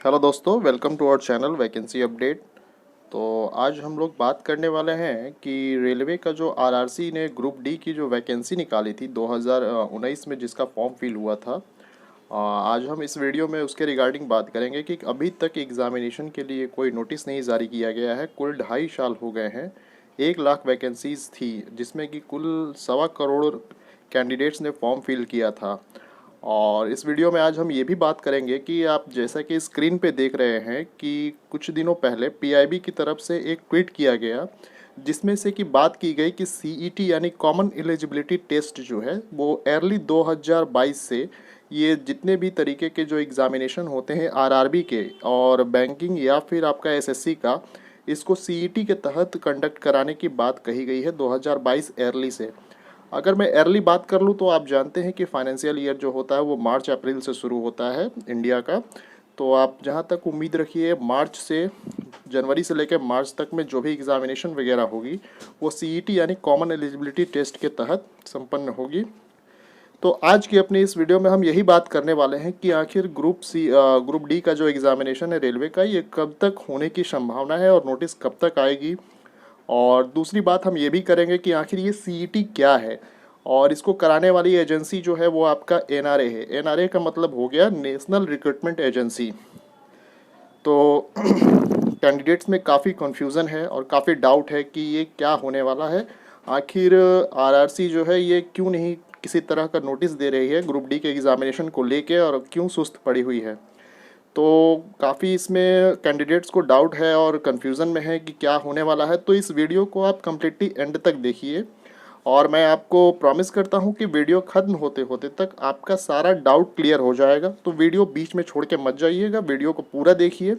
Hello दोस्तों, welcome to our channel vacancy update. तो आज हम लोग बात करने वाले हैं कि रेलवे का जो आरआरसी ने ग्रुप डी की जो वैकेंसी निकाली थी 2019 में, जिसका फॉर्म फिल हुआ था। आज हम इस वीडियो में उसके रिगार्डिंग बात करेंगे कि अभी तक एग्ज़ामिनेशन के लिए कोई नोटिस नहीं जारी किया गया है। कुल 2.5 साल हो गए हैं। 1 लाख वैकेंसीज़ थी, जिसमें कि कुल 1.25 करोड़ कैंडिडेट्स ने फॉर्म फिल किया था। और इस वीडियो में आज हम ये भी बात करेंगे कि आप जैसा कि स्क्रीन पे देख रहे हैं कि कुछ दिनों पहले पीआईबी की तरफ से एक ट्वीट किया गया, जिसमें से कि बात की गई कि सीईटी यानी कॉमन एलिजिबिलिटी टेस्ट जो है वो अर्ली 2022 से ये जितने भी तरीके के जो एग्ज़ामिनेशन होते हैं आरआरबी के और बैंकिंग या फिर आपका एसएससी का, इसको सीईटी के तहत कंडक्ट कराने की बात कही गई है 2022 अर्ली से। अगर मैं अर्ली बात कर लूँ तो आप जानते हैं कि फाइनेंशियल ईयर जो होता है वो मार्च अप्रैल से शुरू होता है इंडिया का। तो आप जहाँ तक उम्मीद रखिए, मार्च से जनवरी से लेकर मार्च तक में जो भी एग्ज़ामिनेशन वगैरह होगी वो सीईटी यानी कॉमन एलिजिबिलिटी टेस्ट के तहत संपन्न होगी। तो आज की अपनी इस वीडियो में हम यही बात करने वाले हैं कि आखिर ग्रुप डी का जो एग्ज़ामिनेशन है रेलवे का, ये कब तक होने की संभावना है और नोटिस कब तक आएगी। और दूसरी बात हम ये भी करेंगे कि आखिर ये सीईटी क्या है, और इसको कराने वाली एजेंसी जो है वो आपका एनआरए है। एनआरए का मतलब हो गया नेशनल रिक्रूटमेंट एजेंसी। तो कैंडिडेट्स में काफ़ी कन्फ्यूज़न है और काफ़ी डाउट है कि ये क्या होने वाला है। आखिर आरआरसी जो है ये क्यों नहीं किसी तरह का नोटिस दे रही है ग्रुप डी के एग्ज़ामिनेशन को लेके, और क्यों सुस्त पड़ी हुई है। तो काफ़ी इसमें कैंडिडेट्स को डाउट है और कन्फ्यूज़न में है कि क्या होने वाला है। तो इस वीडियो को आप कम्प्लीटली एंड तक देखिए, और मैं आपको प्रॉमिस करता हूं कि वीडियो ख़त्म होते होते तक आपका सारा डाउट क्लियर हो जाएगा। तो वीडियो बीच में छोड़ के मत जाइएगा, वीडियो को पूरा देखिए।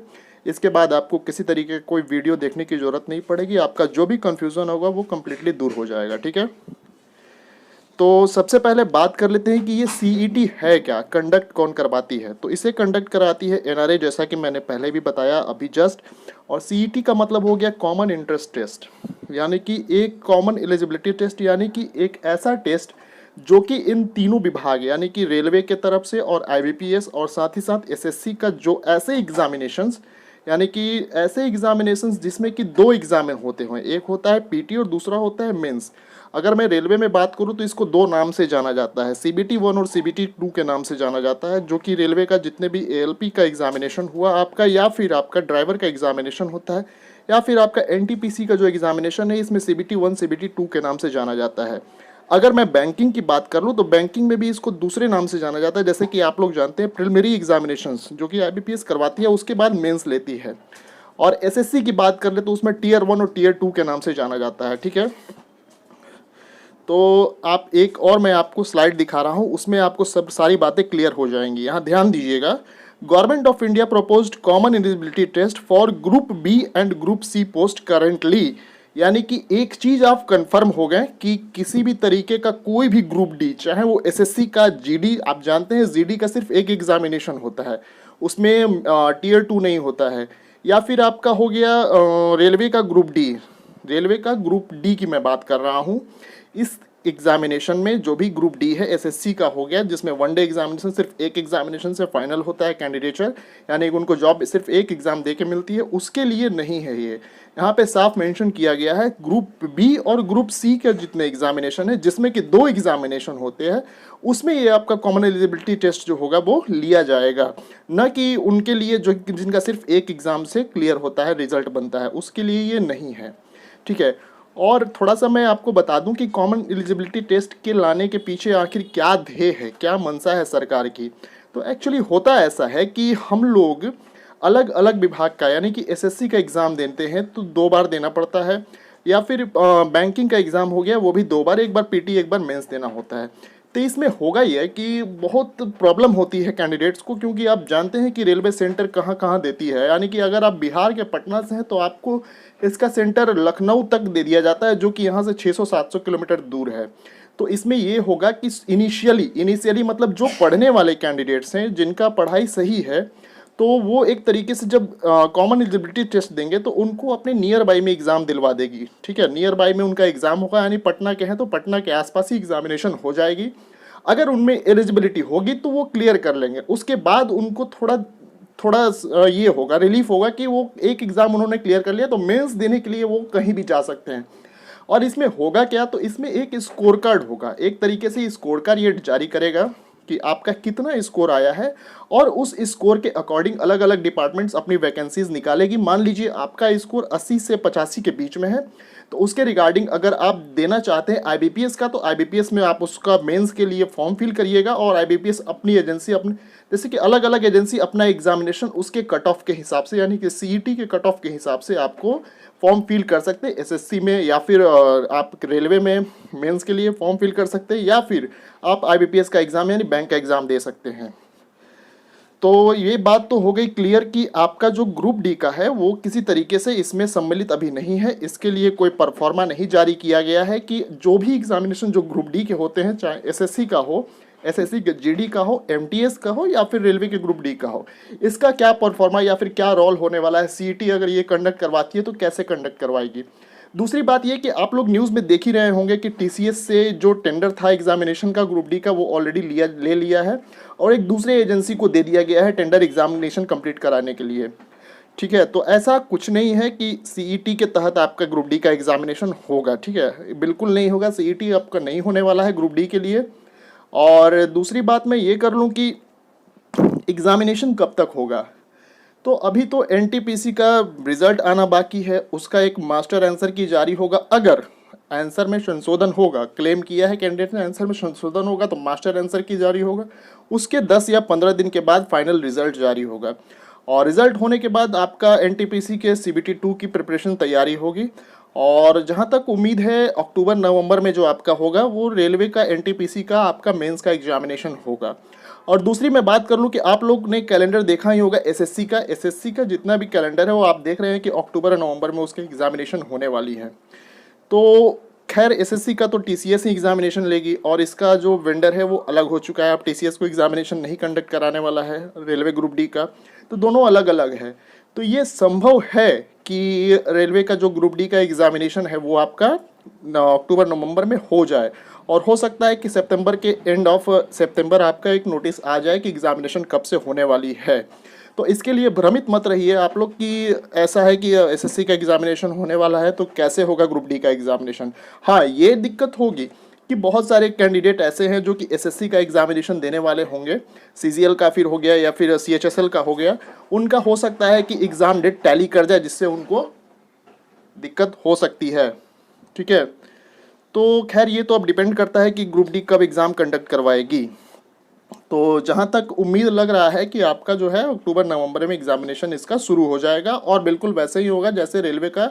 इसके बाद आपको किसी तरीके का कोई वीडियो देखने की ज़रूरत नहीं पड़ेगी। आपका जो भी कन्फ्यूज़न होगा वो कम्प्लीटली दूर हो जाएगा, ठीक है। तो सबसे पहले बात कर लेते हैं कि ये सीईटी है क्या, कंडक्ट कौन करवाती है। तो इसे कंडक्ट कराती है एनआरए, जैसा कि मैंने पहले भी बताया अभी जस्ट। और सीईटी का मतलब हो गया कॉमन इंटरेस्ट टेस्ट, यानी कि एक कॉमन एलिजिबिलिटी टेस्ट, यानी कि एक ऐसा टेस्ट जो कि इन तीनों विभाग यानी कि रेलवे के तरफ से और आईबीपीएस और साथ ही साथ एसएससी का जो ऐसे एग्जामिनेशंस, यानी कि ऐसे एग्जामिनेशंस जिसमें कि 2 एग्जामिन होते हैं, एक होता है पीटी और दूसरा होता है मेंस। अगर मैं रेलवे में बात करूं तो इसको 2 नाम से जाना जाता है, सीबीटी 1 और सीबीटी 2 के नाम से जाना जाता है, जो कि रेलवे का जितने भी एएलपी का एग्जामिनेशन हुआ आपका, या फिर आपका ड्राइवर का एग्जामिनेशन होता है, या फिर आपका एनटीपीसी का जो एग्जामिनेशन है, इसमें सीबीटी 1 सीबीटी 2 के नाम से जाना जाता है। अगर मैं बैंकिंग की बात कर लूँ तो बैंकिंग में भी इसको दूसरे नाम से जाना जाता है, जैसे कि आप लोग जानते हैं प्रिलिमिनरी एग्जामिनेशंस जो कि आईबीपीएस करवाती है, उसके बाद मेंस लेती है। और एसएससी की बात कर ले तो उसमें टीयर 1 और टीयर 2 के नाम से जाना जाता है, ठीक है। तो आप एक और मैं आपको स्लाइड दिखा रहा हूँ, उसमें आपको सब सारी बातें क्लियर हो जाएंगी। यहाँ ध्यान दीजिएगा, government of India proposed common eligibility test for group B and group C post currently. यानी कि एक चीज़ आप कंफर्म हो गए कि किसी भी तरीके का कोई भी ग्रुप डी, चाहे वो एसएससी का जीडी, आप जानते हैं जीडी का सिर्फ एक एग्जामिनेशन होता है, उसमें टीयर 2 नहीं होता है, या फिर आपका हो गया रेलवे का ग्रुप डी, रेलवे का ग्रुप डी की मैं बात कर रहा हूँ। इस एग्जामिनेशन में जो भी ग्रुप डी है एसएससी का हो गया, जिसमें 1 डे एग्जामिनेशन, सिर्फ एक एग्जामिनेशन से फाइनल होता है कैंडिडेचर, यानी कि उनको जॉब सिर्फ एक एग्जाम दे के मिलती है, उसके लिए नहीं है ये। यहाँ पे साफ मेंशन किया गया है ग्रुप बी और ग्रुप सी के जितने एग्जामिनेशन है, जिसमें कि 2 एग्जामिनेशन होते हैं, उसमें ये आपका कॉमन एलिजिबिलिटी टेस्ट जो होगा वो लिया जाएगा। न कि उनके लिए जो जिनका सिर्फ एक एग्जाम से क्लियर होता है, रिजल्ट बनता है, उसके लिए ये नहीं है, ठीक है। और थोड़ा सा मैं आपको बता दूं कि कॉमन एलिजिबिलिटी टेस्ट के लाने के पीछे आखिर क्या ध्येय है, क्या मंशा है सरकार की। तो एक्चुअली होता ऐसा है कि हम लोग अलग अलग विभाग का, यानी कि एसएससी का एग्ज़ाम देते हैं तो 2 बार देना पड़ता है, या फिर बैंकिंग का एग्ज़ाम हो गया वो भी 2 बार, एक बार पीटी एक बार मेंस देना होता है। तो इसमें होगा ये कि बहुत प्रॉब्लम होती है कैंडिडेट्स को, क्योंकि आप जानते हैं कि रेलवे सेंटर कहाँ कहाँ देती है। यानी कि अगर आप बिहार के पटना से हैं तो आपको इसका सेंटर लखनऊ तक दे दिया जाता है, जो कि यहाँ से 600-700 किलोमीटर दूर है। तो इसमें ये होगा कि इनिशियली मतलब जो पढ़ने वाले कैंडिडेट्स हैं, जिनका पढ़ाई सही है, तो वो एक तरीके से जब कॉमन एलिजिबिलिटी टेस्ट देंगे तो उनको अपने नियर बाई में एग्ज़ाम दिलवा देगी, ठीक है। नियर बाई में उनका एग्ज़ाम होगा, यानी पटना के हैं तो पटना के आसपास ही एग्जामिनेशन हो जाएगी। अगर उनमें एलिजिबिलिटी होगी तो वो क्लियर कर लेंगे, उसके बाद उनको थोड़ा थोड़ा ये होगा, रिलीफ होगा कि वो एक एग्ज़ाम उन्होंने क्लियर कर लिया तो मेंस देने के लिए वो कहीं भी जा सकते हैं। और इसमें होगा क्या, तो इसमें एक स्कोर कार्ड होगा, एक तरीके से स्कोर कार्ड ये जारी करेगा कि आपका कितना स्कोर आया है, और उस स्कोर के अकॉर्डिंग अलग अलग डिपार्टमेंट्स अपनी वैकेंसीज निकालेगी। मान लीजिए आपका स्कोर 80 से 85 के बीच में है, तो उसके रिगार्डिंग अगर आप देना चाहते हैं आईबीपीएस का, तो आईबीपीएस में आप उसका मेंस के लिए फॉर्म फिल करिएगा, और आईबीपीएस अपनी एजेंसी अपनी, जैसे कि अलग अलग एजेंसी अपना एग्जामिनेशन उसके कट ऑफ के हिसाब से, यानी कि सीईटी के कट ऑफ के हिसाब से आपको फॉर्म फिल कर सकते हैं एसएससी में, या फिर आप रेलवे में मेंस के लिए फॉर्म फिल कर सकते हैं, या फिर आप आईबीपीएस का एग्ज़ाम यानी बैंक का एग्ज़ाम दे सकते हैं। तो ये बात तो हो गई क्लियर कि आपका जो ग्रुप डी का है वो किसी तरीके से इसमें सम्मिलित अभी नहीं है, इसके लिए कोई परफॉर्मा नहीं जारी किया गया है कि जो भी एग्जामिनेशन जो ग्रुप डी के होते हैं, चाहे एसएससी का हो, एसएससी के जीडी का हो, एमटीएस का हो, या फिर रेलवे के ग्रुप डी का हो, इसका क्या परफॉर्मा या फिर क्या रोल होने वाला है, सीईटी अगर ये कंडक्ट करवाती है तो कैसे कंडक्ट करवाएगी। दूसरी बात ये कि आप लोग न्यूज़ में देख ही रहे होंगे कि टीसीएस से जो टेंडर था एग्जामिनेशन का ग्रुप डी का वो ऑलरेडी ले लिया है, और एक दूसरे एजेंसी को दे दिया गया है टेंडर एग्जामिनेशन कंप्लीट कराने के लिए। ठीक है, तो ऐसा कुछ नहीं है कि सीईटी के तहत आपका ग्रुप डी का एग्जामिनेशन होगा। ठीक है, बिल्कुल नहीं होगा, सीईटी आपका नहीं होने वाला है ग्रुप डी के लिए। और दूसरी बात मैं ये कर लूँ कि एग्जामिनेशन कब तक होगा, तो अभी तो एनटीपीसी का रिजल्ट आना बाकी है, उसका एक मास्टर आंसर की जारी होगा। अगर आंसर में संशोधन होगा, क्लेम किया है कैंडिडेट ने, आंसर में संशोधन होगा तो मास्टर आंसर की जारी होगा, उसके 10 या 15 दिन के बाद फाइनल रिजल्ट जारी होगा। और रिजल्ट होने के बाद आपका एनटीपीसी के सीबीटी 2 की प्रिपरेशन तैयारी होगी, और जहाँ तक उम्मीद है अक्टूबर नवंबर में जो आपका होगा वो रेलवे का एनटीपीसी का आपका मेंस का एग्जामिनेशन होगा। और दूसरी मैं बात कर लूँ कि आप लोग ने कैलेंडर देखा ही होगा एसएससी का जितना भी कैलेंडर है वो आप देख रहे हैं कि अक्टूबर और नवंबर में उसके एग्जामिनेशन होने वाली है। तो खैर एसएससी का तो टीसीएस ही एग्जामिनेशन लेगी, और इसका जो वेंडर है वो अलग हो चुका है, अब टीसीएस को एग्जामिनेशन नहीं कंडक्ट कराने वाला है रेलवे ग्रुप डी का, तो दोनों अलग अलग है। तो ये संभव है कि रेलवे का जो ग्रुप डी का एग्जामिनेशन है वो आपका अक्टूबर नवंबर में हो जाए, और हो सकता है कि सितंबर के एंड ऑफ सितंबर आपका एक नोटिस आ जाए कि एग्जामिनेशन कब से होने वाली है। तो इसके लिए भ्रमित मत रहिए आप लोग कि ऐसा है कि एसएससी का एग्जामिनेशन होने वाला है तो कैसे होगा ग्रुप डी का एग्जामिनेशन। हाँ, ये दिक्कत होगी कि बहुत सारे कैंडिडेट ऐसे हैं जो कि एसएससी का एग्जामिनेशन देने वाले होंगे, सीजीएल का फिर हो गया या फिर सीएचएसएल का हो गया, उनका हो सकता है कि एग्ज़ाम डेट टैली कर जाए, जिससे उनको दिक्कत हो सकती है। ठीक है, तो खैर ये तो अब डिपेंड करता है कि ग्रुप डी कब एग्ज़ाम कंडक्ट करवाएगी। तो जहाँ तक उम्मीद लग रहा है कि आपका जो है अक्टूबर नवंबर में एग्जामिनेशन इसका शुरू हो जाएगा, और बिल्कुल वैसे ही होगा जैसे रेलवे का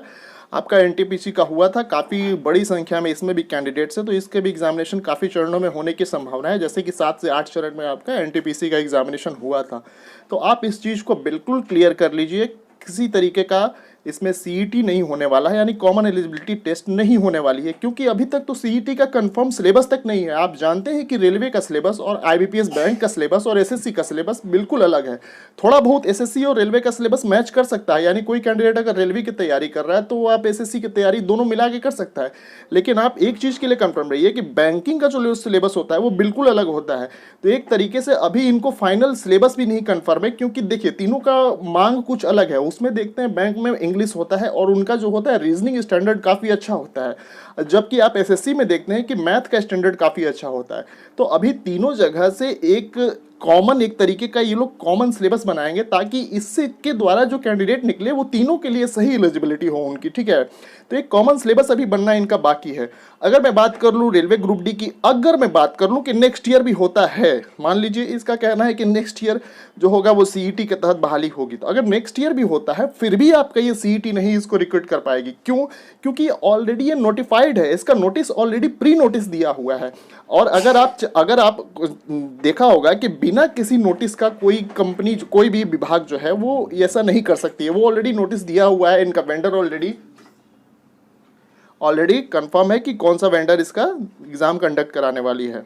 आपका एनटीपीसी का हुआ था। काफ़ी बड़ी संख्या में इसमें भी कैंडिडेट्स हैं, तो इसके भी एग्जामिनेशन काफ़ी चरणों में होने की संभावना है, जैसे कि 7 से 8 चरण में आपका एनटीपीसी का एग्जामिनेशन हुआ था। तो आप इस चीज़ को बिल्कुल क्लियर कर लीजिए, किसी तरीके का इसमें सीईटी नहीं होने वाला है, यानी कॉमन एलिजिबिलिटी टेस्ट नहीं होने वाली है, क्योंकि अभी तक तो सीईटी का कंफर्म सिलेबस तक नहीं है। आप जानते हैं कि रेलवे का सिलेबस और आईबीपीएस बैंक का सिलेबस और एसएससी का सिलेबस बिल्कुल अलग है। थोड़ा बहुत एसएससी और रेलवे का सिलेबस मैच कर सकता है, यानी कोई कैंडिडेट अगर रेलवे की तैयारी कर रहा है तो आप एसएससी की तैयारी दोनों मिला के कर सकता है। लेकिन आप एक चीज़ के लिए कंफर्म रहिए कि बैंकिंग का जो सिलेबस होता है वो बिल्कुल अलग होता है। तो एक तरीके से अभी इनको फाइनल सिलेबस भी नहीं कंफर्म है, क्योंकि देखिए तीनों का मांग कुछ अलग है। उसमें देखते हैं बैंक में इंग्लिश होता है और उनका जो होता है रीजनिंग स्टैंडर्ड काफ़ी अच्छा होता है, जबकि आप एसएससी में देखते हैं कि मैथ का स्टैंडर्ड काफ़ी अच्छा होता है। तो अभी तीनों जगह से एक कॉमन एक तरीके का ये लोग कॉमन सिलेबस बनाएंगे, ताकि इससे के द्वारा जो कैंडिडेट निकले वो तीनों के लिए सही एलिजिबिलिटी हो उनकी। ठीक है, तो एक कॉमन सिलेबस अभी बनना इनका बाकी है। अगर मैं बात कर लूँ रेलवे ग्रुप डी की, अगर मैं बात कर लूँ कि नेक्स्ट ईयर भी होता है, मान लीजिए इसका कहना है कि नेक्स्ट ईयर जो होगा वो सीईटी के तहत बहाली होगी, तो अगर नेक्स्ट ईयर भी होता है फिर भी आपका ये सीईटी नहीं इसको रिक्रूट कर पाएगी। क्यों? क्योंकि ऑलरेडी ये नोटिफाइड है, इसका नोटिस ऑलरेडी प्री नोटिस दिया हुआ है। और अगर आप देखा होगा कि बिना किसी नोटिस का कोई कंपनी कोई भी विभाग जो है वो ऐसा नहीं कर सकती है, वो ऑलरेडी नोटिस दिया हुआ है, इनका वेंडर ऑलरेडी कंफर्म है कि कौन सा वेंडर इसका एग्ज़ाम कंडक्ट कराने वाली है।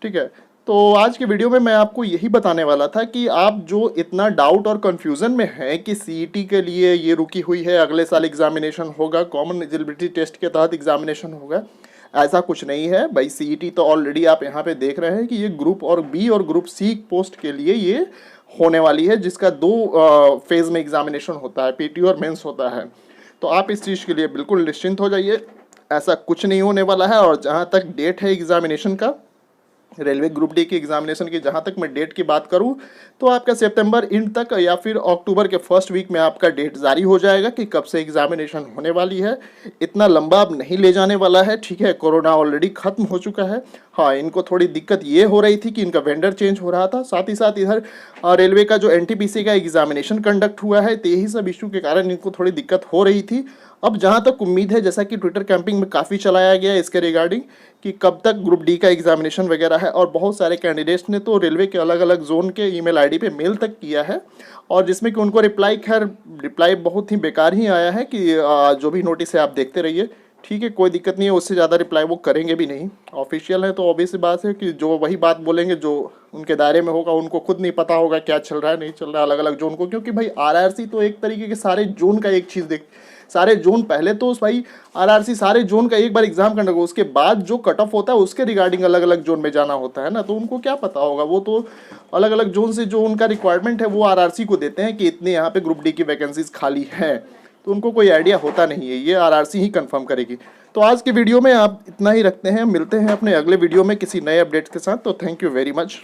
ठीक है, तो आज के वीडियो में मैं आपको यही बताने वाला था कि आप जो इतना डाउट और कन्फ्यूज़न में है कि सीईटी के लिए ये रुकी हुई है, अगले साल एग्जामिनेशन होगा, कॉमन एलिजिबिलिटी टेस्ट के तहत एग्जामिनेशन होगा, ऐसा कुछ नहीं है भाई। सीईटी तो ऑलरेडी आप यहाँ पे देख रहे हैं कि ये ग्रुप और बी और ग्रुप सी पोस्ट के लिए ये होने वाली है, जिसका 2 फेज में एग्जामिनेशन होता है, पीटी और मेंस होता है। तो आप इस चीज़ के लिए बिल्कुल निश्चिंत हो जाइए, ऐसा कुछ नहीं होने वाला है। और जहाँ तक डेट है एग्जामिनेशन का, रेलवे ग्रुप डी की एग्जामिनेशन की, जहाँ तक मैं डेट की बात करूँ तो आपका सितंबर एंड तक या फिर अक्टूबर के फर्स्ट वीक में आपका डेट जारी हो जाएगा कि कब से एग्जामिनेशन होने वाली है। इतना लंबा अब नहीं ले जाने वाला है, ठीक है। कोरोना ऑलरेडी खत्म हो चुका है। हाँ, इनको थोड़ी दिक्कत ये हो रही थी कि इनका वेंडर चेंज हो रहा था, साथ ही साथ इधर रेलवे का जो एनटीपीसी का एग्जामिनेशन कंडक्ट हुआ है, तो यही सब इशू के कारण इनको थोड़ी दिक्कत हो रही थी। अब जहाँ तक उम्मीद है, जैसा कि ट्विटर कैंपिंग में काफ़ी चलाया गया है इसके रिगार्डिंग कि कब तक ग्रुप डी का एग्जामिनेशन वगैरह है, और बहुत सारे कैंडिडेट्स ने तो रेलवे के अलग अलग जोन के ईमेल आईडी पे मेल तक किया है, और जिसमें कि उनको रिप्लाई बहुत ही बेकार ही आया है कि जो भी नोटिस है आप देखते रहिए, ठीक है, कोई दिक्कत नहीं है। उससे ज़्यादा रिप्लाई वो करेंगे भी नहीं, ऑफिशियल है तो ऑब्वियस बात है कि जो वही बात बोलेंगे जो उनके दायरे में होगा। उनको खुद नहीं पता होगा क्या चल रहा है नहीं चल रहा है अलग अलग जोन को, क्योंकि भाई आरआरसी तो एक तरीके के सारे जोन का एक चीज़ देख, सारे जोन पहले तो भाई आरआरसी सारे जोन का एक बार एग्जाम करने को, उसके बाद जो कट ऑफ होता है उसके रिगार्डिंग अलग अलग जोन में जाना होता है ना, तो उनको क्या पता होगा। वो तो अलग अलग जोन से जो उनका रिक्वायरमेंट है वो आरआरसी को देते हैं कि इतने यहाँ पे ग्रुप डी की वैकेंसीज खाली हैं, तो उनको कोई आइडिया होता नहीं है, ये आरआरसी ही कंफर्म करेगी। तो आज के वीडियो में आप इतना ही रखते हैं, मिलते हैं अपने अगले वीडियो में किसी नए अपडेट्स के साथ। तो थैंक यू वेरी मच।